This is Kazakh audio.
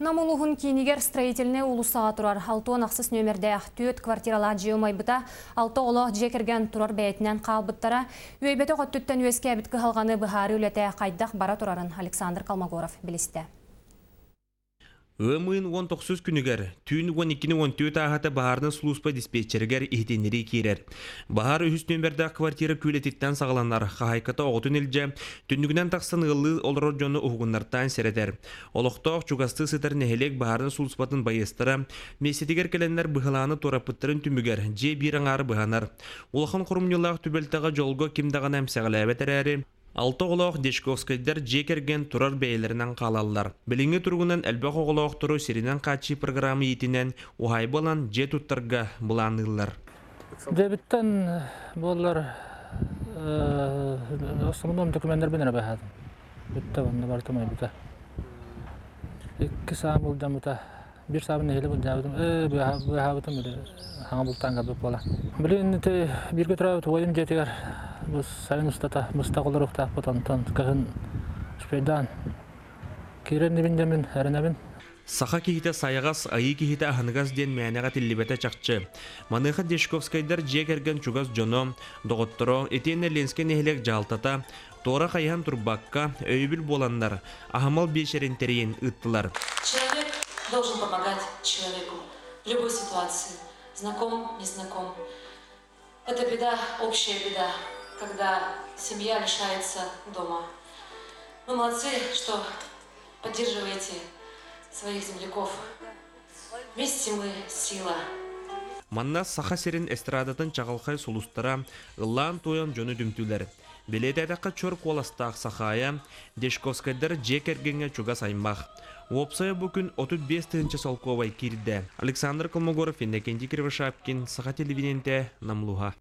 Намулуғын кейінігер строительне улуса тұрар 6 ақсыз нөмірде төт квартирала жиумайбыта 6 олы жекерген тұрар бәйтінен қалбыттара өйбеті қоттүттен өске әбіткі қалғаны бұхары үлеті қайдақ бара тұрарын Александр Колмогоров білісті. Өмін 19 күнігер, түйін 12-14 ағаты бағарны служба диспетчергер ихтенері керер. Бағар үхіс нөмірді квартира күлететтен сағаланар, қағайқыта оғытын елже, түнігінен тақсын ғылы олар жоны ұғыннартан середер. Олықтақ чугасты сытар нәхелек бағарны службатын байыстыра, месетігер келенлер бұғыланы торапыттырын түмігер, же бір аңары бұғанар. Олықын құрымнылақ түбелтіға жолғы кемдаған әмсәғілі әрі. Алты оғылақ Дешковскайдар жекерген тұрар бәйлерінен қалалылар. Біліңі тұрғынан әлбәқ оғылақ тұру серінен қатши программы етінен ұғай болан же тұттарға бұланылар. Дебіттен болар осымын документтер бен әрбәхадым. Бітті онды бартымай бұта. 2 сағын бұлдан бұта. 1 сағын нәхелі бұлдан бұтым бұлды. Хаңа бұлтан қабып бола. Білін бірге тұрабыт ойым жетігер. Бұл сайын ұстата, мұстақ олар ұқтақ бұтантан. Қағын шпейдан. Керен небіндемін, әрінәбін. Саха кихите сайығас, айы кихите ахынығас ден мәнеға тілібеті чақчы. Маныға Дешковскайдар жекерген чугас жоно, доғыттыро, етені ленске нехелек жалтата, тора қайхан тұрбаққа өйбіл боландар, ахамал бешерентерейін ұттылар. Человек должен помогать человеку в любой ситуации, знаком, незнаком. Это беда, общая беда, когда семья лишается дома. Вы молодцы, что поддерживаете своих земляков. Вместе мы сила. Манна саха серин эстрадатын чағалқай сұлыстыра, ұллан тойын жөні дүмтілер. Белетәдіққа чөр қоластақ сахая, Дешковскайдар жекергенге чугас аймақ. Опсая бүкін 35-тінші солковай кирді. Александр Колмогоров, Иннокентий Кривошапкин, Саха телевидениеде Намлуга.